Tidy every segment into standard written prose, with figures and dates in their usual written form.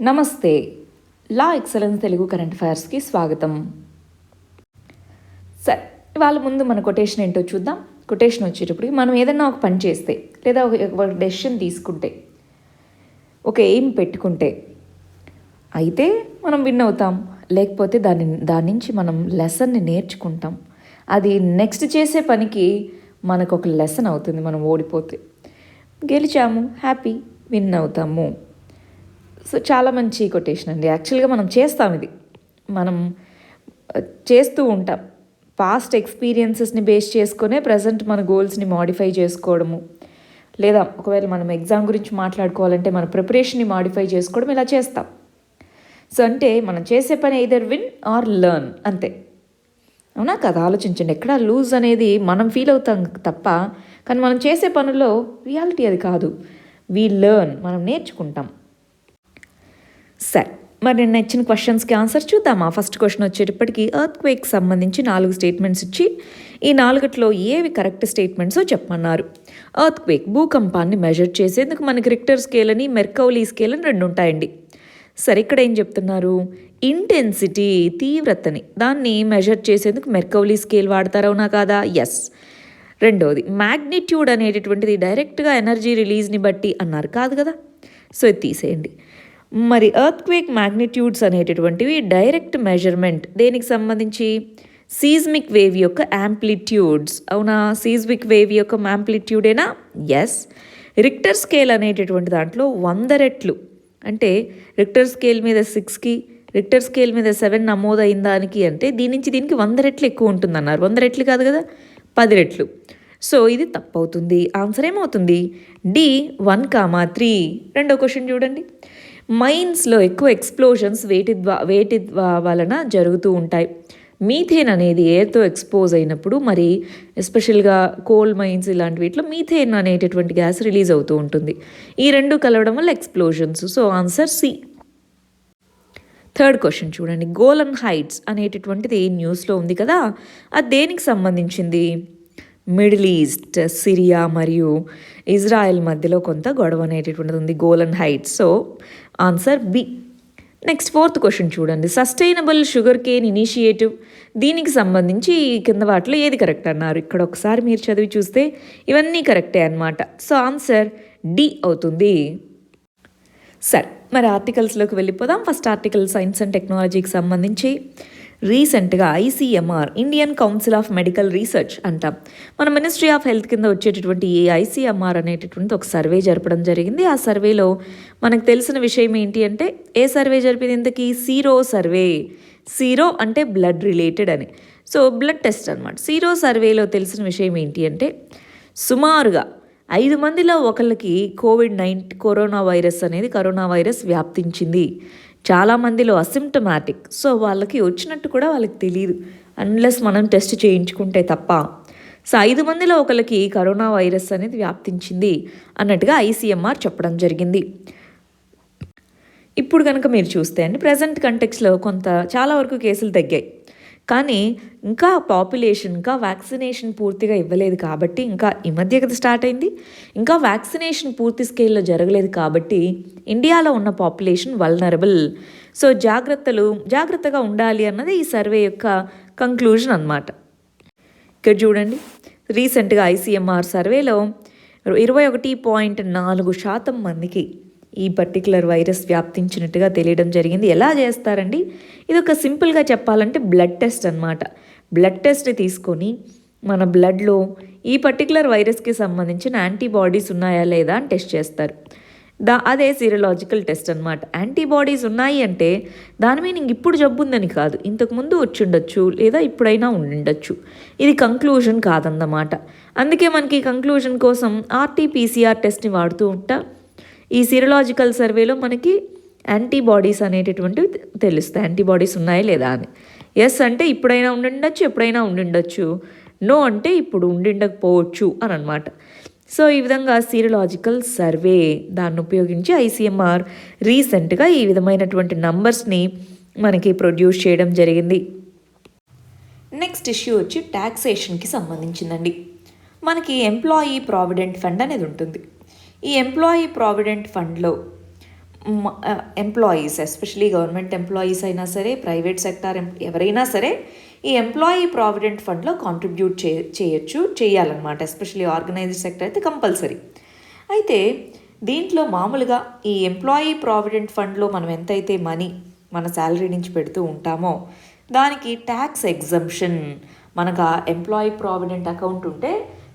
నమస్తే. లా excellence Telugu current అఫైర్స్కి స్వాగతం. సరే, ఇవాళ ముందు మన కొటేషన్ ఏంటో చూద్దాం. కొటేషన్ వచ్చేటప్పటికి మనం ఏదన్నా ఒక పని చేస్తే లేదా ఒక డెసిషన్ తీసుకుంటే, ఒక ఎయిమ్ పెట్టుకుంటే అయితే మనం విన్ అవుతాం, లేకపోతే దాని నుంచి మనం లెసన్ని నేర్చుకుంటాం. అది నెక్స్ట్ చేసే పనికి మనకు ఒక లెసన్ అవుతుంది. మనం ఓడిపోతే గెలిచాము, హ్యాపీ, విన్ అవుతాము. సో చాలా మంచి కొటేషన్ అండి. యాక్చువల్గా మనం చేస్తాం, ఇది మనం చేస్తూ ఉంటాం. పాస్ట్ ఎక్స్పీరియన్సెస్ని బేస్ చేసుకునే ప్రజెంట్ మన గోల్స్ని మాడిఫై చేసుకోవడము, లేదా ఒకవేళ మనం ఎగ్జామ్ గురించి మాట్లాడుకోవాలంటే మన ప్రిపరేషన్ని మాడిఫై చేసుకోవడం, ఇలా చేస్తాం. సో అంటే మనం చేసే పని ఎయిదర్ విన్ ఆర్ లెర్న్, అంతే. అవునా కదా? ఆలోచించండి. ఎక్కడ లూజ్ అనేది మనం ఫీల్ అవుతాం తప్ప, కానీ మనం చేసే పనుల్లో రియాలిటీ అది కాదు. వీ లెర్న్, మనం నేర్చుకుంటాం. సరే, మరి నేను ఇచ్చిన క్వశ్చన్స్కి ఆన్సర్ చూద్దామా? ఫస్ట్ క్వశ్చన్ వచ్చేటప్పటికి ఎర్త్క్వేక్కి సంబంధించి 4 స్టేట్మెంట్స్ ఇచ్చి ఈ 4లో ఏవి కరెక్ట్ స్టేట్మెంట్సో చెప్పమన్నారు. ఎర్త్క్వేక్ భూకంపాన్ని మెజర్ చేసేందుకు మనకి రిక్టర్ స్కేల్ అని, మెర్కౌలీ స్కేల్ అని 2 ఉంటాయండి. సరే, ఇక్కడ ఏం చెప్తున్నారు? ఇంటెన్సిటీ, తీవ్రతని, దాన్ని మెజర్ చేసేందుకు మెర్కౌలీ స్కేల్ వాడతారు, అవునా కాదా? ఎస్. రెండవది మ్యాగ్నిట్యూడ్ అనేటటువంటిది డైరెక్ట్గా ఎనర్జీ రిలీజ్ని బట్టి అన్నారు, కాదు కదా? సో ఇది తీసేయండి. మరి ఎర్త్క్వేక్ మ్యాగ్నిట్యూడ్స్ అనేటటువంటివి డైరెక్ట్ మెజర్మెంట్ దేనికి సంబంధించి? సీజ్మిక్ వేవ్ యొక్క యాంప్లిట్యూడ్స్, అవునా? సీజ్మిక్ వేవ్ యొక్క యాంప్లిట్యూడేనా? ఎస్. రిక్టర్ స్కేల్ అనేటటువంటి దాంట్లో 100 రెట్లు, అంటే రిక్టర్ స్కేల్ మీద 6కి రిక్టర్ స్కేల్ మీద 7 నమోదైన దానికి, అంటే దీని నుంచి దీనికి 100 రెట్లు ఎక్కువ ఉంటుందన్నారు. 100 రెట్లు కాదు కదా, 10 రెట్లు. సో ఇది తప్పవుతుంది. ఆన్సర్ ఏమవుతుంది? డి 1,3. రెండో క్వశ్చన్ చూడండి. మైన్స్లో ఎక్కువ ఎక్స్ప్లోజన్స్ వేటి వలన జరుగుతూ ఉంటాయి. మీథేన్ అనేది ఎయిర్తో ఎక్స్పోజ్ అయినప్పుడు, మరి ఎస్పెషల్గా కోల్ మైన్స్ ఇలాంటి వీటిలో మీథేన్ అనేటటువంటి గ్యాస్ రిలీజ్ అవుతూ ఉంటుంది. ఈ 2 కలవడం వల్ల explosions. So answer C. Third question చూడండి. గోలన్ హైట్స్ అనేటటువంటిది న్యూస్లో ఉంది కదా, అది దేనికి సంబంధించింది? మిడిల్ ఈస్ట్, సిరియా మరియు ఇజ్రాయెల్ మధ్యలో కొంత గొడవ అనేటటువంటిది ఉంది, Golan Heights. So answer B. Next fourth question చూడండి. సస్టైనబుల్ షుగర్ కేన్ ఇనిషియేటివ్, దీనికి సంబంధించి కింద వాటిలో ఏది కరెక్ట్ అన్నారు? ఇక్కడ ఒకసారి మీరు చదివి చూస్తే ఇవన్నీ కరెక్టే అన్నమాట. సో ఆన్సర్ డి అవుతుంది. సరే, మరి ఆర్టికల్స్లోకి వెళ్ళిపోదాం. ఫస్ట్ ఆర్టికల్ సైన్స్ అండ్ టెక్నాలజీకి సంబంధించి రీసెంట్గా ICMR, Indian council of medical research అంటాం, మన మినిస్ట్రీ ఆఫ్ హెల్త్ కింద వచ్చేటటువంటి ఈ ఐసీఎంఆర్ అనేటటువంటి ఒక సర్వే జరపడం జరిగింది. ఆ సర్వేలో మనకు తెలిసిన విషయం ఏంటి అంటే, ఏ సర్వే జరిపింది ఇంతకీ? Sero survey. సీరో అంటే బ్లడ్ రిలేటెడ్ అని, సో బ్లడ్ టెస్ట్ అనమాట. సీరో సర్వేలో తెలిసిన విషయం ఏంటి అంటే, సుమారుగా 5 మందిలో ఒకళ్ళకి కరోనా వైరస్ వ్యాప్తించింది. చాలామందిలో అసిమ్టమాటిక్, సో వాళ్ళకి వచ్చినట్టు కూడా వాళ్ళకి తెలియదు అన్లెస్ మనం టెస్ట్ చేయించుకుంటే తప్ప. సో 5 మందిలో ఒకళ్ళకి కరోనా వైరస్ అనేది వ్యాప్తించింది అన్నట్టుగా ఐసీఎంఆర్ చెప్పడం జరిగింది. ఇప్పుడు కనుక మీరు చూస్తే అండి, ప్రజెంట్ కంటెక్స్లో చాలా వరకు కేసులు తగ్గాయి, కానీ ఇంకా పాపులేషన్, ఇంకా వ్యాక్సినేషన్ పూర్తిగా ఇవ్వలేదు కాబట్టి, ఇంకా ఈ మధ్య కదా స్టార్ట్ అయింది, ఇంకా వ్యాక్సినేషన్ పూర్తి స్కేల్లో జరగలేదు కాబట్టి ఇండియాలో ఉన్న పాపులేషన్ వల్నరబుల్. సో జాగ్రత్తగా ఉండాలి అన్నది ఈ సర్వే యొక్క కంక్లూజన్ అన్నమాట. ఇక్కడ చూడండి, రీసెంట్గా ఐసీఎంఆర్ సర్వేలో 21.4% మందికి ఈ పర్టికులర్ వైరస్ వ్యాప్తించినట్టుగా తెలియడం జరిగింది. ఎలా చేస్తారండి? ఇది ఒక సింపుల్గా చెప్పాలంటే బ్లడ్ టెస్ట్ అన్నమాట. బ్లడ్ టెస్ట్ తీసుకొని మన బ్లడ్లో ఈ పర్టికులర్ వైరస్కి సంబంధించిన యాంటీబాడీస్ ఉన్నాయా లేదా అని టెస్ట్ చేస్తారు. అదే సీరలాజికల్ టెస్ట్ అన్నమాట. యాంటీబాడీస్ ఉన్నాయి అంటే దాని మీనింగ్ ఇప్పుడు జబ్బు ఉందని కాదు, ఇంతకుముందు వచ్చి ఉండొచ్చు లేదా ఇప్పుడైనా ఉండిండొచ్చు. ఇది కంక్లూజన్ కాదన్నమాట. అందుకే మనకి కంక్లూజన్ కోసం ఆర్టీపీసీఆర్ టెస్ట్ని వాడుతూ ఉంటాం. ఈ సీరలాజికల్ సర్వేలో మనకి యాంటీబాడీస్ అనేటటువంటివి తెలుస్తాయి, యాంటీబాడీస్ ఉన్నాయా లేదా అని. ఎస్ అంటే ఇప్పుడైనా ఉండిండొచ్చు, ఎప్పుడైనా ఉండిండొచ్చు. నో అంటే ఇప్పుడు ఉండిండకపోవచ్చు అని అనమాట. సో ఈ విధంగా సీరలాజికల్ సర్వే, దాన్ని ఉపయోగించి ఐసీఎంఆర్ రీసెంట్గా ఈ విధమైనటువంటి నంబర్స్ని మనకి ప్రొడ్యూస్ చేయడం జరిగింది. నెక్స్ట్ ఇష్యూ వచ్చి ట్యాక్సేషన్కి సంబంధించిందండి. మనకి ఎంప్లాయీ ప్రావిడెంట్ ఫండ్ అనేది ఉంటుంది. ఈ ఎంప్లాయీ ప్రావిడెంట్ ఫండ్లో ఎంప్లాయీస్, ఎస్పెషలీ గవర్నమెంట్ ఎంప్లాయీస్ అయినా సరే, ప్రైవేట్ సెక్టార్ ఎవరైనా సరే ఈ ఎంప్లాయీ ప్రావిడెంట్ ఫండ్లో కాంట్రిబ్యూట్ చేయాలన్నమాట. ఎస్పెషలీ ఆర్గనైజ్డ్ సెక్టర్ అయితే కంపల్సరీ. అయితే దీంట్లో మామూలుగా ఈ ఎంప్లాయీ ప్రావిడెంట్ ఫండ్లో మనం ఎంతైతే మనీ మన శాలరీ నుంచి పెడుతూ ఉంటామో దానికి ట్యాక్స్ ఎగ్జంప్షన్, మనకు ఆ ఎంప్లాయీ ప్రావిడెంట్ అకౌంట్ ఉంటే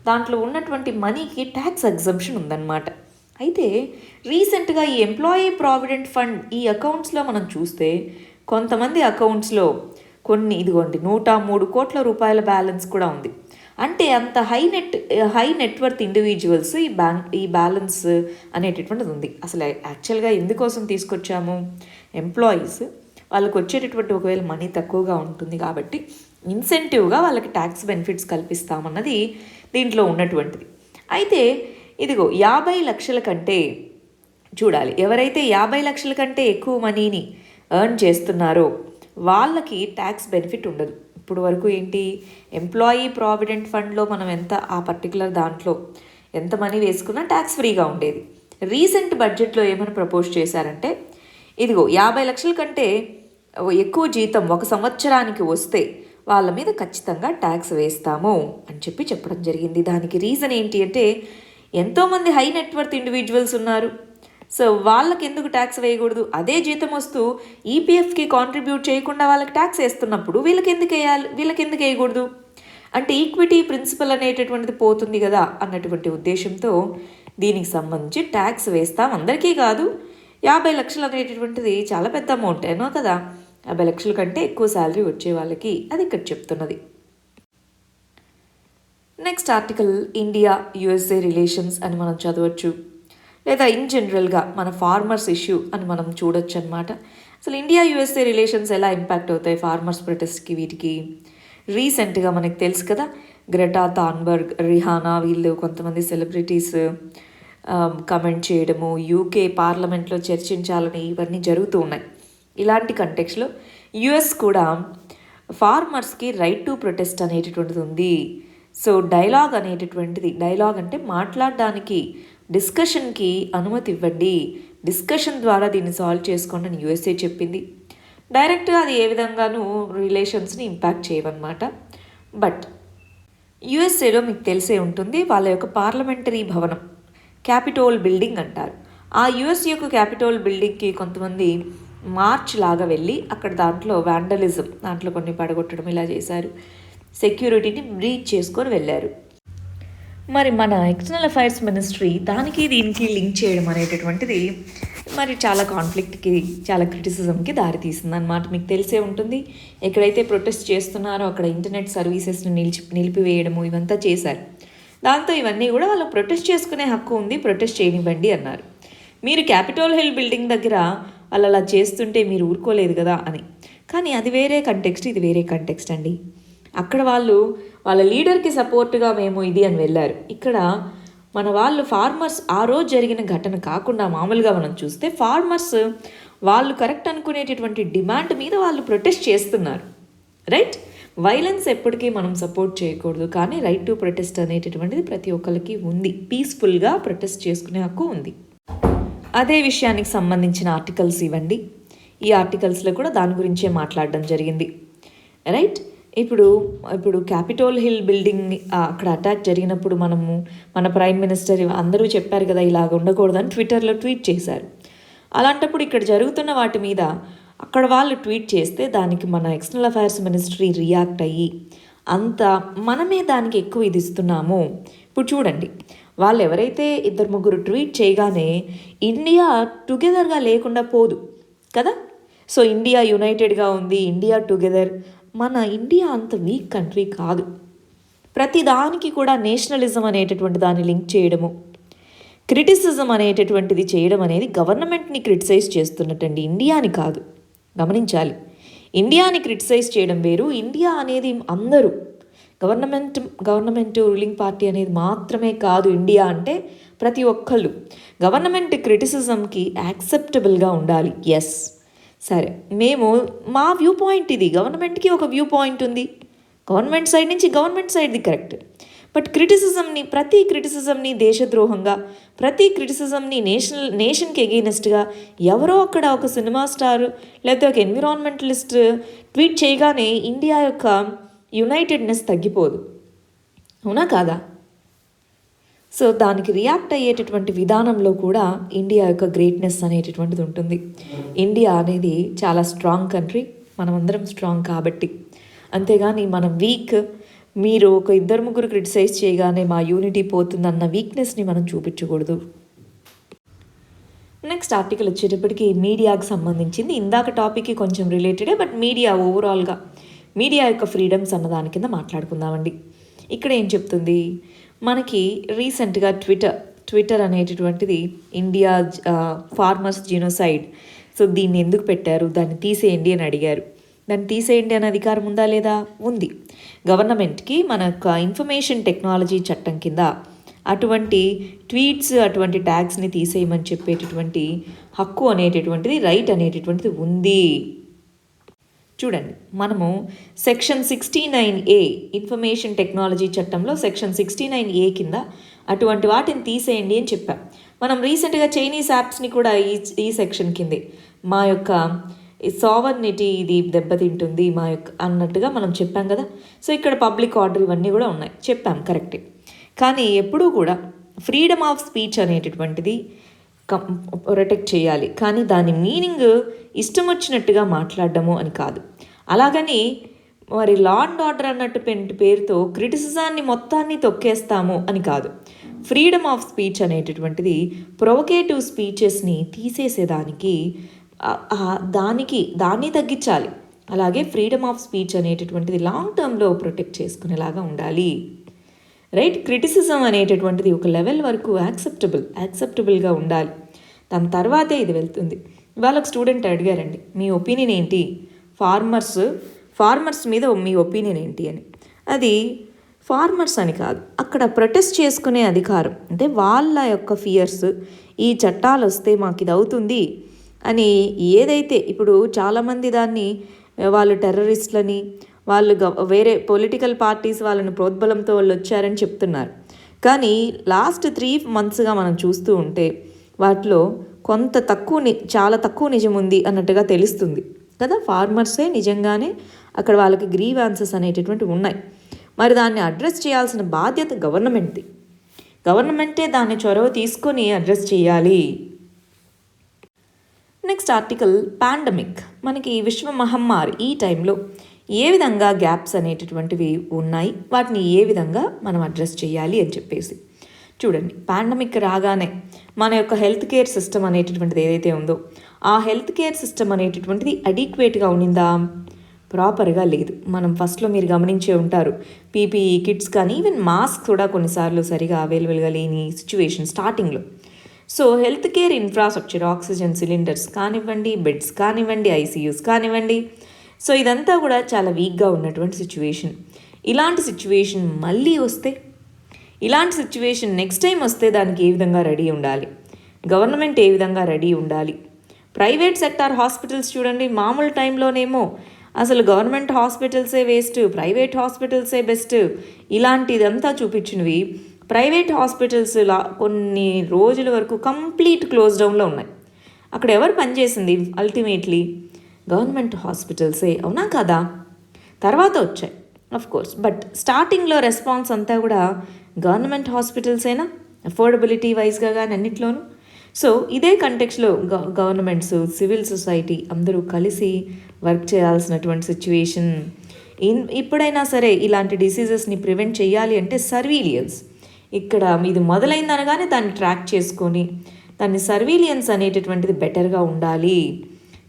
దాంట్లో ఉన్నటువంటి మనీకి ట్యాక్స్ ఎగ్జంప్షన్ ఉందన్నమాట. అయితే రీసెంట్గా ఈ ఎంప్లాయీ ప్రావిడెంట్ ఫండ్ ఈ అకౌంట్స్లో మనం చూస్తే కొంతమంది అకౌంట్స్లో ఇదిగోండి 103 కోట్ల రూపాయల బ్యాలెన్స్ కూడా ఉంది. అంటే అంత హై నెట్వర్త్ ఇండివిజువల్స్ ఈ బ్యాలెన్స్ అనేటటువంటిది ఉంది. అసలు యాక్చువల్గా ఎందుకోసం తీసుకొచ్చాము, ఎంప్లాయీస్ వాళ్ళకి వచ్చేటటువంటి ఒకవేళ మనీ తక్కువగా ఉంటుంది కాబట్టి ఇన్సెంటివ్గా వాళ్ళకి ట్యాక్స్ బెనిఫిట్స్ కల్పిస్తామన్నది దీంట్లో ఉన్నటువంటిది. అయితే ఇదిగో 50 లక్షల కంటే చూడాలి, ఎవరైతే 50 లక్షల కంటే ఎక్కువ మనీని ఎర్న్ చేస్తున్నారో వాళ్ళకి ట్యాక్స్ బెనిఫిట్ ఉండదు. ఇప్పుడు వరకు ఏంటి, ఎంప్లాయీ ప్రావిడెంట్ ఫండ్లో మనం ఎంత ఆ పర్టికులర్ దాంట్లో ఎంత మనీ వేసుకున్నా ట్యాక్స్ ఫ్రీగా ఉండేది. రీసెంట్ బడ్జెట్లో ఏమైనా ప్రపోజ్ చేశారంటే ఇదిగో 50 లక్షల కంటే ఎక్కువ జీతం 1 సంవత్సరానికి వస్తే వాళ్ళ మీద ఖచ్చితంగా ట్యాక్స్ వేస్తాము అని చెప్పడం జరిగింది. దానికి రీజన్ ఏంటి అంటే ఎంతోమంది హై నెట్వర్త్ ఇండివిజువల్స్ ఉన్నారు. సో వాళ్ళకి ఎందుకు ట్యాక్స్ వేయకూడదు, అదే జీతం వస్తూ ఈపీఎఫ్కి కాంట్రిబ్యూట్ చేయకుండా వాళ్ళకి ట్యాక్స్ వేస్తున్నప్పుడు వీళ్ళకి ఎందుకు వేయకూడదు అంటే ఈక్విటీ ప్రిన్సిపల్ అనేటటువంటిది పోతుంది కదా అన్నటువంటి ఉద్దేశంతో దీనికి సంబంధించి ట్యాక్స్ వేస్తాం. అందరికీ కాదు, 50 లక్షలు అనేటటువంటిది చాలా పెద్ద అమౌంట్ ఏనో కదా, 50 లక్షల కంటే ఎక్కువ శాలరీ వచ్చే వాళ్ళకి అది ఇక్కడ చెప్తున్నది. Next article India USA relations అని మనం చదవచ్చు, లేదా ఇన్ జనరల్గా మన ఫార్మర్స్ ఇష్యూ అని మనం చూడొచ్చు అనమాట. అసలు ఇండియా యుఎస్ఏ రిలేషన్స్ ఎలా ఇంపాక్ట్ అవుతాయి ఫార్మర్స్ ప్రొటెస్ట్కి వీటికి. రీసెంట్గా మనకు తెలుసు కదా, గ్రెటా థాన్బర్గ్, రిహానా వీళ్ళు కొంతమంది సెలబ్రిటీస్ కమెంట్ చేయడము, యూకే పార్లమెంట్లో చర్చించాలని ఇవన్నీ జరుగుతూ ఉన్నాయి. ఇలాంటి కంటెక్స్లో యుఎస్ కూడా ఫార్మర్స్కి రైట్ టు ప్రొటెస్ట్ అనేటటువంటిది ఉంది. సో డైలాగ్ అంటే మాట్లాడడానికి, డిస్కషన్కి అనుమతి ఇవ్వండి, డిస్కషన్ ద్వారా దీన్ని సాల్వ్ చేసుకోండి అని యూఎస్ఏ చెప్పింది. డైరెక్ట్గా అది ఏ విధంగానూ రిలేషన్స్ని ఇంపాక్ట్ చేయవన్నమాట. బట్ యుఎస్ఏలో మీకు తెలిసే ఉంటుంది, వాళ్ళ యొక్క పార్లమెంటరీ భవనం క్యాపిటోల్ బిల్డింగ్ అంటారు. ఆ యుఎస్ యొక్క క్యాపిటోల్ బిల్డింగ్కి కొంతమంది మార్చ్ లాగా వెళ్ళి అక్కడ దాంట్లో వ్యాండలిజం, దాంట్లో కొన్ని పడగొట్టడం ఇలా చేశారు, సెక్యూరిటీని బ్రీచ్ చేసుకొని వెళ్ళారు. మరి మన ఎక్స్టర్నల్ అఫైర్స్ మినిస్ట్రీ దానికి దీనికి లింక్ చేయడం అనేటటువంటిది మరి చాలా కాన్ఫ్లిక్ట్కి, చాలా క్రిటిసిజంకి దారితీస్తుంది అన్నమాట. మీకు తెలిసే ఉంటుంది, ఎక్కడైతే ప్రొటెస్ట్ చేస్తున్నారో అక్కడ ఇంటర్నెట్ సర్వీసెస్ని నిలిపివేయడము ఇవంతా చేశారు. దాంతో ఇవన్నీ కూడా వాళ్ళు ప్రొటెస్ట్ చేసుకునే హక్కు ఉంది, ప్రొటెస్ట్ చేయనివ్వండి అన్నారు. మీరు క్యాపిటల్ హిల్ బిల్డింగ్ దగ్గర వాళ్ళు అలా చేస్తుంటే మీరు ఊరుకోలేదు కదా అని. కానీ అది వేరే కంటెక్స్ట్, ఇది వేరే కంటెక్స్ట్ అండి. అక్కడ వాళ్ళ లీడర్కి సపోర్ట్గా మేము ఇది అని వెళ్ళారు. ఇక్కడ మన వాళ్ళు ఫార్మర్స్ ఆ రోజు జరిగిన ఘటన కాకుండా మామూలుగా మనం చూస్తే ఫార్మర్స్ వాళ్ళు కరెక్ట్ అనుకునేటటువంటి డిమాండ్ మీద వాళ్ళు ప్రొటెస్ట్ చేస్తున్నారు. రైట్, వైలెన్స్ ఎప్పటికీ మనం సపోర్ట్ చేయకూడదు, కానీ రైట్ టు ప్రొటెస్ట్ అనేటటువంటిది ప్రతి ఒక్కరికి ఉంది, పీస్ఫుల్గా ప్రొటెస్ట్ చేసుకునే హక్కు ఉంది. అదే విషయానికి సంబంధించిన ఆర్టికల్స్ ఇవ్వండి. ఈ ఆర్టికల్స్లో కూడా దాని గురించే మాట్లాడడం జరిగింది. రైట్, ఇప్పుడు క్యాపిటోల్ హిల్ బిల్డింగ్ని అక్కడ అటాక్ జరిగినప్పుడు మన ప్రైమ్ మినిస్టర్ అందరూ చెప్పారు కదా ఇలాగ ఉండకూడదని ట్విట్టర్లో ట్వీట్ చేశారు. అలాంటప్పుడు ఇక్కడ జరుగుతున్న వాటి మీద అక్కడ వాళ్ళు ట్వీట్ చేస్తే దానికి మన ఎక్స్టర్నల్ అఫైర్స్ మినిస్ట్రీ రియాక్ట్ అయ్యి మనమే దానికి ఎక్కువ ఇది ఇస్తున్నాము. ఇప్పుడు చూడండి, వాళ్ళు ఎవరైతే 2-3 ట్వీట్ చేయగానే ఇండియా టుగెదర్గా లేకుండా పోదు కదా. సో ఇండియా యునైటెడ్గా ఉంది, ఇండియా టుగెదర్. మన ఇండియా అంత వీక్ కంట్రీ కాదు. ప్రతి దానికి కూడా నేషనలిజం అనేటటువంటి దాన్ని లింక్ చేయడము, క్రిటిసిజం అనేటటువంటిది చేయడం అనేది గవర్నమెంట్ని క్రిటిసైజ్ చేస్తున్నట్టండి, ఇండియాని కాదు. గమనించాలి, ఇండియాని క్రిటిసైజ్ చేయడం వేరు, ఇండియా అనేది అందరూ గవర్నమెంట్ రూలింగ్ పార్టీ అనేది మాత్రమే కాదు. ఇండియా అంటే ప్రతి ఒక్కళ్ళు గవర్నమెంట్ క్రిటిసిజంకి యాక్సెప్టబుల్గా ఉండాలి. ఎస్, సరే, మా వ్యూ పాయింట్ ఇది, గవర్నమెంట్కి ఒక వ్యూ పాయింట్ ఉంది, గవర్నమెంట్ సైడ్ నుంచి గవర్నమెంట్ సైడ్ది కరెక్ట్. బట్ ప్రతి క్రిటిసిజంని దేశద్రోహంగా, ప్రతి క్రిటిసిజంని నేషన్కి ఎగెయినెస్ట్గా ఎవరో అక్కడ ఒక సినిమా స్టార్ లేకపోతే ఒక ఎన్విరాన్మెంటలిస్ట్ ట్వీట్ చేయగానే ఇండియా యొక్క యునైటెడ్నెస్ తగ్గిపోదు, అవునా కాదా? సో దానికి రియాక్ట్ అయ్యేటటువంటి విధానంలో కూడా ఇండియా యొక్క గ్రేట్నెస్ అనేటటువంటిది ఉంటుంది. ఇండియా అనేది చాలా స్ట్రాంగ్ కంట్రీ, మనమందరం స్ట్రాంగ్ కాబట్టి. అంతేగాని మనం వీక్, మీరు ఒక 2-3 క్రిటిసైజ్ చేయగానే మా యూనిటీ పోతుందన్న వీక్నెస్ని మనం చూపించకూడదు. నెక్స్ట్ ఆర్టికల్ వచ్చేటప్పటికి మీడియాకి సంబంధించింది. ఇందాక టాపిక్కి కొంచెం రిలేటెడే, బట్ మీడియా ఓవరాల్గా మీడియా యొక్క ఫ్రీడమ్స్ అన్న దాని కింద మాట్లాడుకుందామండి. ఇక్కడ ఏం చెప్తుంది మనకి, రీసెంట్గా ట్విట్టర్ అనేటటువంటిది ఇండియా ఫార్మర్స్ జీనోసైడ్, సో దీన్ని ఎందుకు పెట్టారు, దాన్ని తీసేయండి అని అడిగారు. దాన్ని తీసేయండి అనే అధికారం ఉందా లేదా? ఉంది. గవర్నమెంట్కి మన యొక్క ఇన్ఫర్మేషన్ టెక్నాలజీ చట్టం కింద అటువంటి ట్వీట్స్, అటువంటి ట్యాగ్స్ని తీసేయమని చెప్పేటటువంటి హక్కు అనేటటువంటిది, రైట్ అనేటటువంటిది ఉంది. చూడండి, మనము సెక్షన్ 69A ఇన్ఫర్మేషన్ టెక్నాలజీ చట్టంలో సెక్షన్ 69A కింద అటువంటి వాటిని తీసేయండి అని చెప్పాం. మనం రీసెంట్గా చైనీస్ యాప్స్ని కూడా ఈ సెక్షన్ కిందే మా యొక్క సావర్నిటీ ఇది దెబ్బతింటుంది మా యొక్క అన్నట్టుగా మనం చెప్పాం కదా. సో ఇక్కడ పబ్లిక్ ఆర్డర్ ఇవన్నీ కూడా ఉన్నాయి, చెప్పాం, కరెక్టే. కానీ ఎప్పుడూ కూడా ఫ్రీడమ్ ఆఫ్ స్పీచ్ అనేటటువంటిది ప్రొటెక్ట్ చేయాలి, కానీ దాని మీనింగ్ ఇష్టం వచ్చినట్టుగా మాట్లాడడము అని కాదు. అలాగని మరి లా అండ్ ఆర్డర్ అన్నట్టు పేరుతో క్రిటిసిజాన్ని మొత్తాన్ని తొక్కేస్తాము అని కాదు. ఫ్రీడమ్ ఆఫ్ స్పీచ్ అనేటటువంటిది ప్రొవకేటివ్ స్పీచెస్ని తీసేసేదానికి దాన్ని తగ్గించాలి. అలాగే ఫ్రీడమ్ ఆఫ్ స్పీచ్ అనేటటువంటిది లాంగ్ టర్మ్లో ప్రొటెక్ట్ చేసుకునేలాగా ఉండాలి, రైట్? క్రిటిసిజం అనేటటువంటిది ఒక లెవెల్ వరకు యాక్సెప్టబుల్గా ఉండాలి, దాని తర్వాతే ఇది వెళ్తుంది. వాళ్ళకి స్టూడెంట్ అడిగారండి, మీ ఒపీనియన్ ఏంటి ఫార్మర్స్ మీద మీ ఒపీనియన్ ఏంటి అని. అది ఫార్మర్స్ అని కాదు, అక్కడ ప్రొటెస్ట్ చేసుకునే అధికారం, అంటే వాళ్ళ యొక్క ఫియర్స్, ఈ చట్టాలు వస్తే మాకు ఇది అవుతుంది అని ఏదైతే, ఇప్పుడు చాలామంది దాన్ని వాళ్ళు టెర్రరిస్టులని, వాళ్ళు వేరే పొలిటికల్ పార్టీస్ వాళ్ళని ప్రోద్బలంతో వాళ్ళు వచ్చారని చెప్తున్నారు. కానీ లాస్ట్ 3 monthsగా మనం చూస్తూ ఉంటే వాటిలో చాలా తక్కువ నిజం ఉంది అన్నట్టుగా తెలుస్తుంది కదా. ఫార్మర్సే నిజంగానే అక్కడ వాళ్ళకి గ్రీవాన్సెస్ అనేటటువంటి ఉన్నాయి. మరి దాన్ని అడ్రస్ చేయాల్సిన బాధ్యత గవర్నమెంటే దాన్ని చొరవ తీసుకొని అడ్రస్ చేయాలి. Next article, pandemic. మనకి విశ్వ మహమ్మారి ఈ టైంలో ఏ విధంగా గ్యాప్స్ అనేటటువంటివి ఉన్నాయి, వాటిని ఏ విధంగా మనం అడ్రస్ చేయాలి అని చెప్పేసి. చూడండి, పాండమిక్ రాగానే మన యొక్క హెల్త్ కేర్ సిస్టమ్ అనేటటువంటిది ఏదైతే ఉందో, ఆ హెల్త్ కేర్ సిస్టమ్ అనేటటువంటిది అడిక్వేట్గా ఉండిందా? ప్రాపర్గా లేదు. మనం ఫస్ట్లో మీరు గమనించే ఉంటారు, పీపీఈ కిట్స్ కానీ ఈవెన్ మాస్క్ కూడా కొన్నిసార్లు సరిగా అవైలబుల్గా లేని సిచ్యువేషన్ స్టార్టింగ్లో. So health care infrastructure, oxygen cylinders కానివ్వండి, బెడ్స్ కానివ్వండి, ఐసీయూస్ కానివ్వండి, సో ఇదంతా కూడా చాలా వీక్గా ఉన్నటువంటి సిచ్యువేషన్. ఇలాంటి సిచ్యువేషన్ మళ్ళీ వస్తే, ఇలాంటి సిచ్యువేషన్ నెక్స్ట్ టైం వస్తే దానికి ఏ విధంగా రెడీ ఉండాలి, గవర్నమెంట్ ఏ విధంగా రెడీ ఉండాలి. ప్రైవేట్ సెక్టార్ హాస్పిటల్స్ చూడండి, మామూలు టైంలోనేమో అసలు గవర్నమెంట్ హాస్పిటల్సే వేస్ట్, ప్రైవేట్ హాస్పిటల్సే బెస్ట్, ఇలాంటిదంతా చూపించినవి ప్రైవేట్ హాస్పిటల్స్ కొన్ని రోజుల వరకు కంప్లీట్ క్లోజ్ డౌన్లో ఉన్నాయి. అక్కడ ఎవరు పనిచేసింది? అల్టిమేట్లీ గవర్నమెంట్ హాస్పిటల్సే, అవునా కదా? తర్వాత వచ్చాయి కోర్స్, బట్ స్టార్టింగ్లో రెస్పాన్స్ అంతా కూడా గవర్నమెంట్ హాస్పిటల్సేనా, అఫోర్డబిలిటీ వైజ్గా కానీ అన్నిట్లోనూ. సో ఇదే కంటెక్స్లో గవర్నమెంట్స్, సివిల్ సొసైటీ అందరూ కలిసి వర్క్ చేయాల్సినటువంటి సిచ్యువేషన్. ఇప్పుడైనా సరే ఇలాంటి డిసీజెస్ని ప్రివెంట్ చేయాలి అంటే సర్వీలియన్స్, ఇక్కడ ఇది మొదలైందనగానే దాన్ని ట్రాక్ చేసుకొని దాన్ని సర్వీలియన్స్ అనేటటువంటిది బెటర్గా ఉండాలి.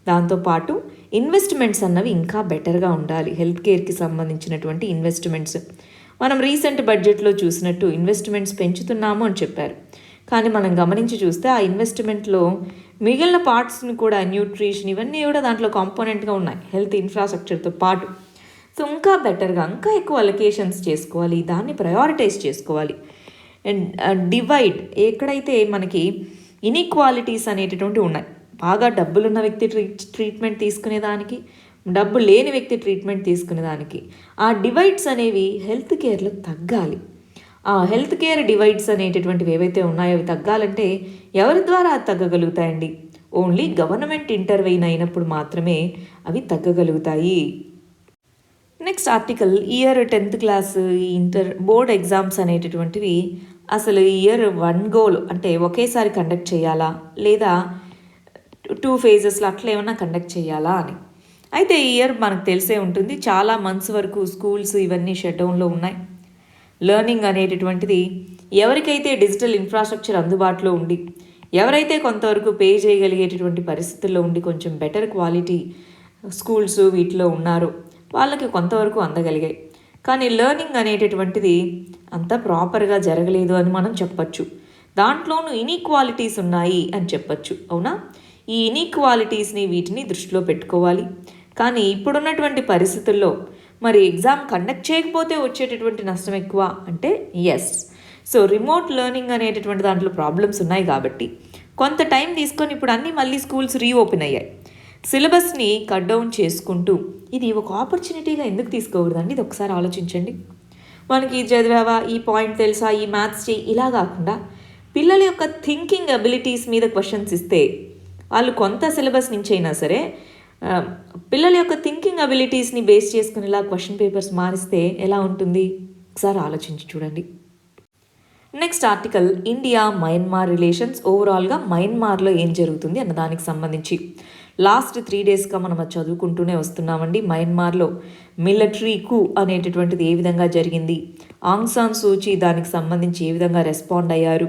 దాంతోపాటు ఇన్వెస్ట్మెంట్స్ అన్నవి ఇంకా బెటర్గా ఉండాలి. హెల్త్ కేర్కి సంబంధించినటువంటి ఇన్వెస్ట్మెంట్స్ మనం రీసెంట్ బడ్జెట్లో చూసినట్టు ఇన్వెస్ట్మెంట్స్ పెంచుతున్నాము అని చెప్పారు. కానీ మనం గమనించి చూస్తే ఆ ఇన్వెస్ట్మెంట్లో మిగిలిన పార్ట్స్ని కూడా, న్యూట్రిషన్ ఇవన్నీ కూడా దాంట్లో కాంపోనెంట్గా ఉన్నాయి హెల్త్ ఇన్ఫ్రాస్ట్రక్చర్తో పాటు. సో ఇంకా బెటర్గా, ఇంకా ఎక్కువ అలొకేషన్స్ చేసుకోవాలి, దాన్ని ప్రయారిటైజ్ చేసుకోవాలి. డివైడ్, ఎక్కడైతే మనకి ఇన్ఈక్వాలిటీస్ అనేటటువంటి ఉన్నాయి, బాగా డబ్బులున్న వ్యక్తి ట్రీట్మెంట్ తీసుకునేదానికి, డబ్బు లేని వ్యక్తి ట్రీట్మెంట్ తీసుకునేదానికి, ఆ డివైడ్స్ అనేవి హెల్త్ కేర్లో తగ్గాలి. ఆ హెల్త్ కేర్ డివైడ్స్ అనేటటువంటివి ఏవైతే ఉన్నాయో అవి తగ్గాలంటే ఎవరి ద్వారా అది తగ్గగలుగుతాయండి? ఓన్లీ గవర్నమెంట్ ఇంటర్వెయిన్ అయినప్పుడు మాత్రమే అవి తగ్గగలుగుతాయి. Next article year 10th class inter board exams అనేటటువంటివి అసలు ఇయర్ 1 గోల్ అంటే ఒకేసారి కండక్ట్ చేయాలా లేదా 2 ఫేజెస్లో అట్లా ఏమన్నా కండక్ట్ చేయాలా అని. అయితే ఈ ఇయర్ మనకు తెలిసే ఉంటుంది, చాలా మంత్స్ వరకు స్కూల్స్ ఇవన్నీ షట్డౌన్లో ఉన్నాయి. లెర్నింగ్ అనేటటువంటిది ఎవరికైతే డిజిటల్ ఇన్ఫ్రాస్ట్రక్చర్ అందుబాటులో ఉండి ఎవరైతే కొంతవరకు పే చేయగలిగేటటువంటి పరిస్థితుల్లో ఉండి కొంచెం బెటర్ క్వాలిటీ స్కూల్స్ వీటిలో ఉన్నారో వాళ్ళకి కొంతవరకు అందగలిగాయి. కానీ లెర్నింగ్ అనేటటువంటిది అంత ప్రాపర్గా జరగలేదు అని మనం చెప్పచ్చు. దాంట్లోనూ ఇనీక్వాలిటీస్ ఉన్నాయి అని చెప్పచ్చు, అవునా? ఈ ఇనీక్వాలిటీస్ని వీటిని దృష్టిలో పెట్టుకోవాలి. కానీ ఇప్పుడున్నటువంటి పరిస్థితుల్లో మరి ఎగ్జామ్ కండక్ట్ చేయకపోతే వచ్చేటటువంటి నష్టం ఎక్కువ అంటే ఎస్. సో రిమోట్ లెర్నింగ్ అనేటటువంటి దాంట్లో ప్రాబ్లమ్స్ ఉన్నాయి కాబట్టి కొంత టైం తీసుకొని ఇప్పుడు అన్నీ మళ్ళీ స్కూల్స్ రీఓపెన్ అయ్యాయి. సిలబస్ని కట్ డౌన్ చేసుకుంటూ ఇది ఒక ఆపర్చునిటీగా ఎందుకు తీసుకోకూడదండి? ఇది ఒకసారి ఆలోచించండి. మనకి చదివావా, ఈ పాయింట్ తెలుసా, ఈ మ్యాథ్స్ చేయి, ఇలా కాకుండా పిల్లల యొక్క థింకింగ్ అబిలిటీస్ మీద క్వశ్చన్స్ ఇస్తే వాళ్ళు కొంత సిలబస్ నుంచి అయినా సరే పిల్లల యొక్క థింకింగ్ అబిలిటీస్ని బేస్ చేసుకుని ఇలా క్వశ్చన్ పేపర్స్ మారిస్తే ఎలా ఉంటుంది? ఒకసారి ఆలోచించి చూడండి. Next article India Myanmar relations. ఓవరాల్గా మయన్మార్లో ఏం జరుగుతుంది అన్న దానికి సంబంధించి లాస్ట్ 3 డేస్గా మనం అది చదువుకుంటూనే వస్తున్నామండి. మయన్మార్లో మిలిటరీ కు అనేటటువంటిది ఏ విధంగా జరిగింది, ఆంగ్ సాన్ సూచీ దానికి సంబంధించి ఏ విధంగా రెస్పాండ్ అయ్యారు,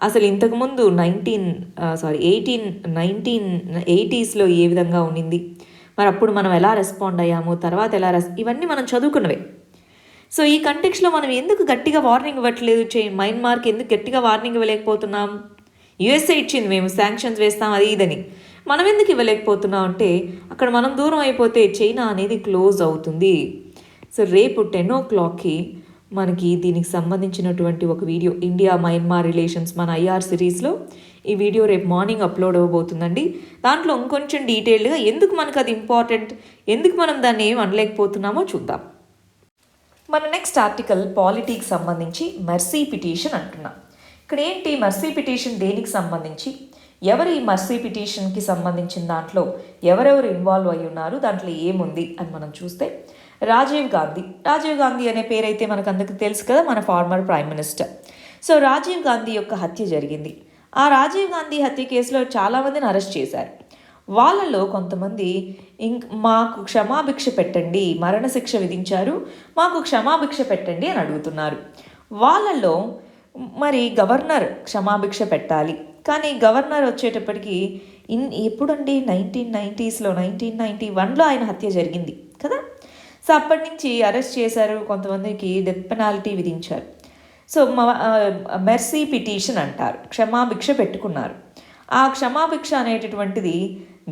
అసలు ఇంతకుముందు 1980స్లో ఏ విధంగా ఉండింది, మరి అప్పుడు మనం ఎలా రెస్పాండ్ అయ్యాము, తర్వాత ఎలా ఇవన్నీ మనం చదువుకున్నవే. సో ఈ కంటెక్స్లో మనం ఎందుకు గట్టిగా వార్నింగ్ ఇవ్వట్లేదు, మయన్మార్కి ఎందుకు గట్టిగా వార్నింగ్ ఇవ్వలేకపోతున్నాం? యుఎస్ఏ ఇచ్చింది మేము శాంక్షన్స్ వేస్తాం అది ఇదని, మనం ఎందుకు ఇవ్వలేకపోతున్నాం అంటే అక్కడ మనం దూరం అయిపోతే చైనా అనేది క్లోజ్ అవుతుంది. సో రేపు 10 o'clockకి మనకి దీనికి సంబంధించినటువంటి ఒక వీడియో, ఇండియా మయన్మార్ రిలేషన్స్ మన ఐఆర్ సిరీస్లో ఈ వీడియో రేపు మార్నింగ్ అప్లోడ్ అవ్వబోతుందండి. దాంట్లో ఇంకొంచెం డీటెయిల్డ్గా ఎందుకు మనకు అది ఇంపార్టెంట్, ఎందుకు మనం దాన్ని ఏం అనలేకపోతున్నామో చూద్దాం. మన నెక్స్ట్ ఆర్టికల్ పాలిటీకి సంబంధించి మర్సీ పిటిషన్ అంటున్నాం. ఇక్కడ ఏంటి మర్సీ పిటిషన్, దేనికి సంబంధించి, ఎవరు ఈ మర్సీ పిటిషన్కి సంబంధించిన దాంట్లో ఎవరెవరు ఇన్వాల్వ్ అయి ఉన్నారు, దాంట్లో ఏముంది అని మనం చూస్తే రాజీవ్ గాంధీ అనే పేరైతే మనకు అందరికీ తెలుసు కదా, మన former prime minister. So Rajiv Gandhi యొక్క హత్య జరిగింది. ఆ రాజీవ్ గాంధీ హత్య కేసులో చాలామందిని అరెస్ట్ చేశారు. వాళ్ళలో కొంతమంది మాకు క్షమాభిక్ష పెట్టండి, మరణశిక్ష విధించారు, మాకు క్షమాభిక్ష పెట్టండి అని అడుగుతున్నారు. వాళ్ళలో మరి గవర్నర్ క్షమాభిక్ష పెట్టాలి, కానీ గవర్నర్ వచ్చేటప్పటికి ఎప్పుడండి 1990స్లో 1991లో ఆయన హత్య జరిగింది కదా. సో అప్పటి నుంచి అరెస్ట్ చేశారు, కొంతమందికి డెత్ పెనాల్టీ విధించారు. సో మెర్సీ పిటిషన్ అంటారు, క్షమాభిక్ష పెట్టుకున్నారు. ఆ క్షమాభిక్ష అనేటటువంటిది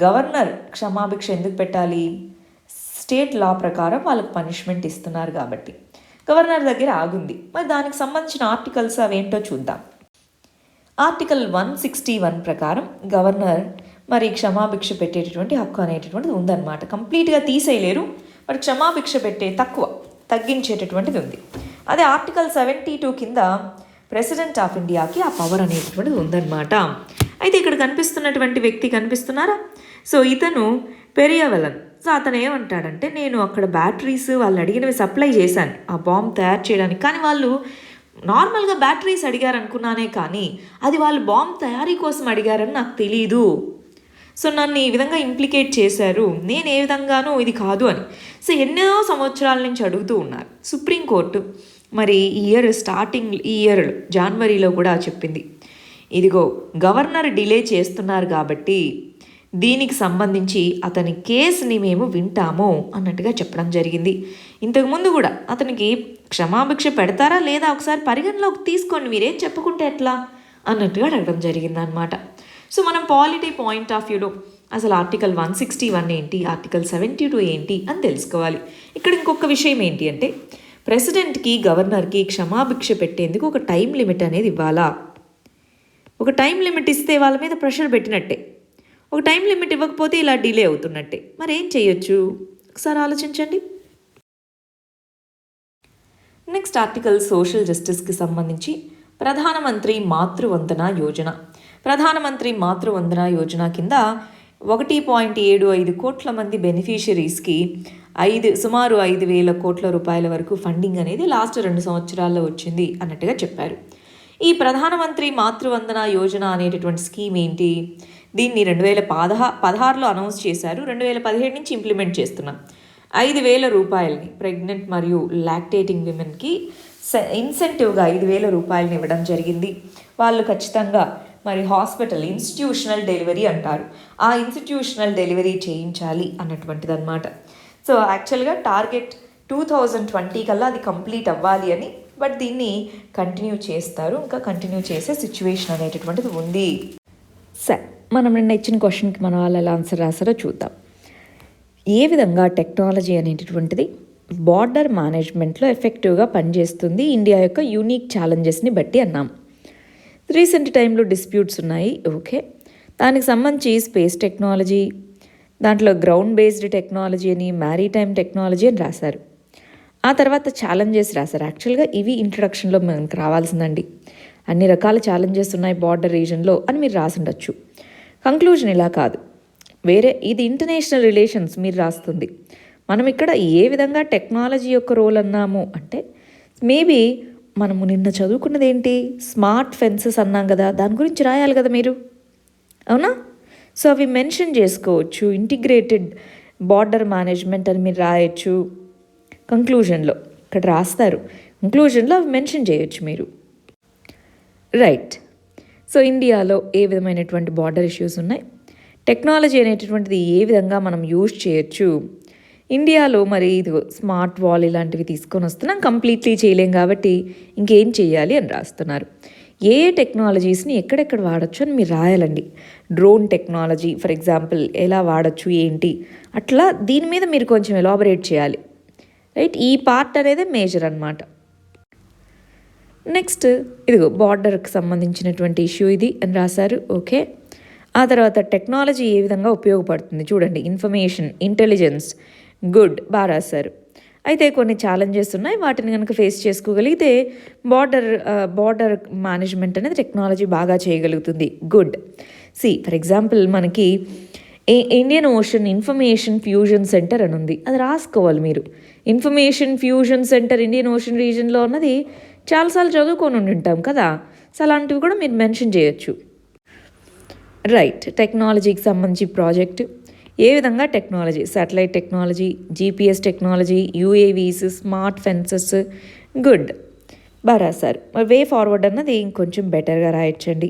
గవర్నర్ క్షమాభిక్ష ఎందుకు పెట్టాలి, స్టేట్ లా ప్రకారం వాళ్ళకు పనిష్మెంట్ ఇస్తున్నారు కాబట్టి గవర్నర్ దగ్గర ఆగుంది. మరి దానికి సంబంధించిన ఆర్టికల్స్ అవేంటో చూద్దాం. ఆర్టికల్ 161 ప్రకారం గవర్నర్ మరి క్షమాభిక్ష పెట్టేటటువంటి హక్కు అనేటటువంటిది ఉందన్నమాట. కంప్లీట్గా తీసేయలేరు, మరి క్షమాభిక్ష తగ్గించేటటువంటిది ఉంది. అదే ఆర్టికల్ 72 కింద ప్రెసిడెంట్ ఆఫ్ ఇండియాకి ఆ పవర్ అనేటటువంటిది ఉందన్నమాట. అయితే ఇక్కడ కనిపిస్తున్నటువంటి వ్యక్తి కనిపిస్తున్నారా? సో ఇతను పెరియవలన్. సో అతను ఏమంటాడంటే, నేను అక్కడ బ్యాటరీస్ వాళ్ళు అడిగినవి సప్లై చేశాను ఆ బాంబ్ తయారు చేయడానికి, కానీ వాళ్ళు నార్మల్గా బ్యాటరీస్ అడిగారు అనుకున్నానే, కానీ అది వాళ్ళు బాంబ్ తయారీ కోసం అడిగారని నాకు తెలీదు. సో నన్ను ఈ విధంగా ఇంప్లికేట్ చేశారు, నేను ఏ విధంగానూ ఇది కాదు అని. సో ఎన్నో సంవత్సరాల నుంచి అడుగుతూ ఉన్నారు. సుప్రీంకోర్టు మరి ఈ ఇయర్ జనవరిలో కూడా చెప్పింది, ఇదిగో గవర్నర్ డిలే చేస్తున్నారు కాబట్టి దీనికి సంబంధించి అతని కేసుని మేము వింటాము అన్నట్టుగా చెప్పడం జరిగింది. ఇంతకుముందు కూడా అతనికి క్షమాభిక్ష పెడతారా లేదా ఒకసారి పరిగణలోకి తీసుకోండి, మీరేం చెప్పుకుంటే ఎట్లా అన్నట్టుగా అడగడం జరిగిందనమాట. సో మనం పాలిటీ పాయింట్ ఆఫ్ వ్యూలో అసలు ఆర్టికల్ 161 ఏంటి, ఆర్టికల్ 72 ఏంటి అని తెలుసుకోవాలి. ఇక్కడ ఇంకొక విషయం ఏంటి అంటే, ప్రెసిడెంట్కి గవర్నర్కి క్షమాభిక్ష పెట్టేందుకు ఒక టైం లిమిట్ అనేది ఇవ్వాలా. ఒక టైం లిమిట్ ఇస్తే వాళ్ళ మీద ప్రెషర్ పెట్టినట్టే, ఒక టైం లిమిట్ ఇవ్వకపోతే ఇలా డిలే అవుతున్నట్టే. మరి ఏం చేయొచ్చు ఒకసారి ఆలోచించండి. నెక్స్ట్ ఆర్టికల్ సోషల్ జస్టిస్కి సంబంధించి ప్రధానమంత్రి మాతృవందన యోజన. ప్రధానమంత్రి మాతృవందన యోజన కింద 1.75 కోట్ల మంది బెనిఫిషరీస్కి సుమారు 5,000 కోట్ల రూపాయల వరకు ఫండింగ్ అనేది లాస్ట్ 2 సంవత్సరాల్లో వచ్చింది అన్నట్టుగా చెప్పారు. ఈ ప్రధానమంత్రి మాతృవందన యోజన అనేటటువంటి స్కీమ్ ఏంటి? దీన్ని 2016లో అనౌన్స్ చేశారు. 2017 నుంచి ఇంప్లిమెంట్ చేస్తున్నాం. 5,000 రూపాయలని ప్రెగ్నెంట్ మరియు లాక్టేటింగ్ విమెన్కి ఇన్సెంటివ్గా 5,000 రూపాయలని ఇవ్వడం జరిగింది. వాళ్ళు ఖచ్చితంగా మరి ఇన్స్టిట్యూషనల్ డెలివరీ అంటారు, ఆ ఇన్స్టిట్యూషనల్ డెలివరీ చేయించాలి అన్నటువంటిది అనమాట. సో యాక్చువల్గా టార్గెట్ 2020 కల్లా అది కంప్లీట్ అవ్వాలి అని, బట్ దీన్ని కంటిన్యూ చేస్తారు, ఇంకా కంటిన్యూ చేసే సిచ్యువేషన్ అనేటటువంటిది ఉంది. సరే, మనం నిన్న ఇచ్చిన క్వశ్చన్కి మన వాళ్ళు ఎలా ఆన్సర్ రాసారో చూద్దాం. ఏ విధంగా టెక్నాలజీ అనేటటువంటిది బార్డర్ మేనేజ్మెంట్లో ఎఫెక్టివ్గా పనిచేస్తుంది ఇండియా యొక్క యూనిక్ ఛాలెంజెస్ని బట్టి అన్నాం. రీసెంట్ టైంలో డిస్ప్యూట్స్ ఉన్నాయి, ఓకే. దానికి సంబంధించి స్పేస్ టెక్నాలజీ, దాంట్లో గ్రౌండ్ బేస్డ్ టెక్నాలజీ అని, మ్యారీటైమ్ టెక్నాలజీ అని రాశారు. ఆ తర్వాత ఛాలెంజెస్ రాశారు. యాక్చువల్గా ఇవి ఇంట్రడక్షన్లో మనకు రావాల్సిందండి. అన్ని రకాల ఛాలెంజెస్ ఉన్నాయి బార్డర్ రీజన్లో అని మీరు రాసుండొచ్చు. కంక్లూజన్ ఇలా కాదు, వేరే, ఇది ఇంటర్నేషనల్ రిలేషన్స్ మీరు రాస్తుంది. మనం ఇక్కడ ఏ విధంగా టెక్నాలజీ యొక్క రోల్ అన్నాము అంటే, మేబీ మనము నిన్న చదువుకున్నది ఏంటి, స్మార్ట్ ఫెన్సెస్ అన్నాం కదా, దాని గురించి రాయాలి కదా మీరు, అవునా? సో అవి మెన్షన్ చేసుకోవచ్చు. ఇంటిగ్రేటెడ్ బార్డర్ మేనేజ్మెంట్ అని మీరు రాయొచ్చు. కంక్లూజన్లో ఇక్కడ రాస్తారు, కంక్లూజన్లో అవి మెన్షన్ చేయొచ్చు మీరు. రైట్. సో ఇండియాలో ఏ విధమైనటువంటి బార్డర్ ఇష్యూస్ ఉన్నాయి, టెక్నాలజీ అనేటటువంటిది ఏ విధంగా మనం యూజ్ చేయొచ్చు, ఇండియాలో మరి ఇదిగో స్మార్ట్ వాల్ ఇలాంటివి తీసుకొని వస్తున్నాం, కంప్లీట్లీ చేయలేం కాబట్టి ఇంకేం చేయాలి అని రాస్తున్నారు. ఏ టెక్నాలజీస్ని ఎక్కడెక్కడ వాడచ్చు అని మీరు రాయాలండి. డ్రోన్ టెక్నాలజీ ఫర్ ఎగ్జాంపుల్ ఎలా వాడచ్చు ఏంటి, అట్లా దీని మీద మీరు కొంచెం ఎలాబరేట్ చేయాలి. రైట్, ఈ పార్ట్ అనేది మేజర్ అనమాట. నెక్స్ట్ ఇదిగో బార్డర్కి సంబంధించినటువంటి ఇష్యూ ఇది అని రాశారు, ఓకే. ఆ తర్వాత టెక్నాలజీ ఏ విధంగా ఉపయోగపడుతుంది చూడండి, ఇన్ఫర్మేషన్, ఇంటెలిజెన్స్, గుడ్, బాగా రాశారు. అయితే కొన్ని ఛాలెంజెస్ ఉన్నాయి, వాటిని కనుక ఫేస్ చేసుకోగలిగితే బార్డర్ మేనేజ్మెంట్ అనేది టెక్నాలజీ బాగా చేయగలుగుతుంది, గుడ్. ఫర్ ఎగ్జాంపుల్ మనకి Indian Ocean information fusion centre అని ఉంది, అది రాసుకోవాలి మీరు. Information fusion centre Indian Ocean రీజన్లో ఉన్నది చాలాసార్లు చదువుకొని ఉంటాం కదా, సో అలాంటివి కూడా మీరు మెన్షన్ చేయొచ్చు. రైట్, టెక్నాలజీకి సంబంధించి ప్రాజెక్ట్ ఏ విధంగా technology, satellite technology, GPS technology, UAVs, smart fences, good, బాగా రాశారు. వే ఫార్వర్డ్ అన్నది ఇంకొంచెం బెటర్గా రాయొచ్చండి.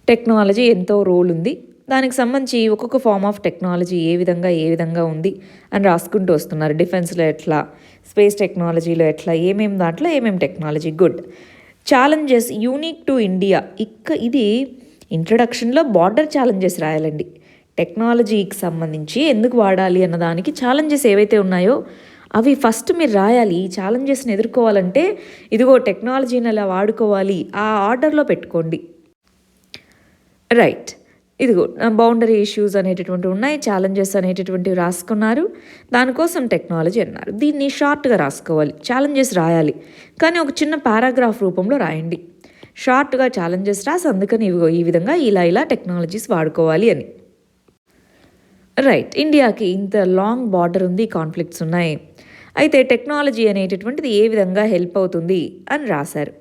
టెక్నాలజీ ఎంతో రోల్ ఉంది, దానికి సంబంధించి ఒక్కొక్క ఫార్మ్ ఆఫ్ టెక్నాలజీ ఏ విధంగా ఉంది అని రాసుకుంటూ వస్తున్నారు. డిఫెన్స్లో ఎట్లా, స్పేస్ టెక్నాలజీలో ఎట్లా, దాంట్లో ఏమేమి technology, good. Challenges unique to India, ఇది ఇంట్రడక్షన్లో బార్డర్ ఛాలెంజెస్ రాయాలండి. టెక్నాలజీకి సంబంధించి ఎందుకు వాడాలి అన్నదానికి ఛాలెంజెస్ ఏవైతే ఉన్నాయో అవి ఫస్ట్ మీరు రాయాలి. ఈ ఛాలెంజెస్ని ఎదుర్కోవాలంటే ఇదిగో టెక్నాలజీని అలా వాడుకోవాలి, ఆ ఆర్డర్లో పెట్టుకోండి. రైట్, ఇదిగో బౌండరీ ఇష్యూస్ అనేటటువంటివి ఉన్నాయి, ఛాలెంజెస్ అనేటటువంటివి రాసుకున్నారు, దానికోసం టెక్నాలజీ అన్నారు. దీన్ని షార్ట్గా రాసుకోవాలి, ఛాలెంజెస్ రాయాలి కానీ ఒక చిన్న పారాగ్రాఫ్ రూపంలో రాయండి. షార్ట్గా ఛాలెంజెస్ రాసి అందుకని ఇవిగో ఈ విధంగా ఇలా టెక్నాలజీస్ వాడుకోవాలి అని. రైట్, ఇండియాకి ఇంత లాంగ్ బార్డర్ ఉంది, కాన్ఫ్లిక్ట్స్ ఉన్నాయి, అయితే టెక్నాలజీ అనేటటువంటిది ఏ విధంగా హెల్ప్ అవుతుంది అని రాశారు.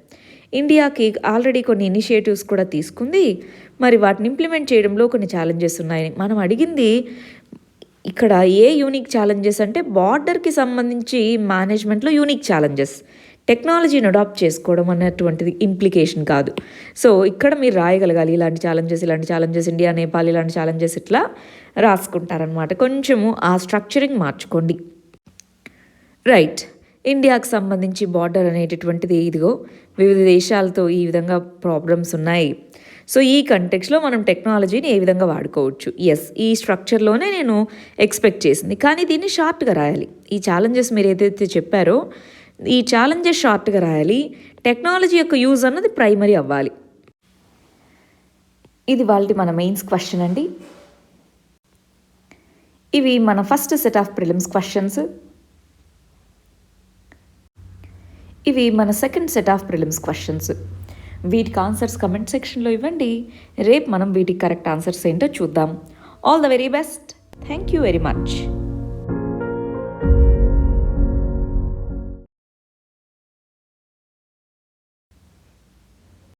ఇండియాకి ఆల్రెడీ కొన్ని ఇనిషియేటివ్స్ కూడా తీసుకుంది, మరి వాటిని ఇంప్లిమెంట్ చేయడంలో కొన్ని ఛాలెంజెస్ ఉన్నాయని మనం అడిగింది. ఇక్కడ ఏ యూనిక్ ఛాలెంజెస్ అంటే బార్డర్కి సంబంధించి మేనేజ్మెంట్లో యూనిక్ ఛాలెంజెస్, టెక్నాలజీని అడాప్ట్ చేసుకోవడం అనేటువంటిది ఇంప్లికేషన్ కాదు. సో ఇక్కడ మీరు రాయగలగాలి ఇలాంటి ఛాలెంజెస్, ఇండియా, నేపాల్ ఇలాంటి ఛాలెంజెస్ ఇట్లా రాసుకుంటారనమాట. కొంచెము ఆ స్ట్రక్చరింగ్ మార్చుకోండి. రైట్, ఇండియాకు సంబంధించి బార్డర్ అనేటటువంటిది ఇదిగో వివిధ దేశాలతో ఈ విధంగా ప్రాబ్లమ్స్ ఉన్నాయి. సో ఈ కంటెక్స్లో మనం టెక్నాలజీని ఏ విధంగా వాడుకోవచ్చు, ఈ స్ట్రక్చర్లోనే నేను ఎక్స్పెక్ట్ చేసింది, కానీ దీన్ని షార్ట్గా రాయాలి. ఈ ఛాలెంజెస్ మీరు ఏదైతే చెప్పారో ఈ ఛాలెంజెస్ షార్ట్గా రాయాలి, టెక్నాలజీ యొక్క యూజ్ అన్నది ప్రైమరీ అవ్వాలి. ఇది మన మెయిన్స్ క్వశ్చన్ అండి. ఇవి మన first set of prelims questions. ఇవి మన second set of prelims questions. వీటికి ఆన్సర్స్ కమెంట్ సెక్షన్లో ఇవ్వండి. రేపు మనం వీటికి కరెక్ట్ ఆన్సర్స్ ఏంటో చూద్దాం. All the very best. Thank you very much.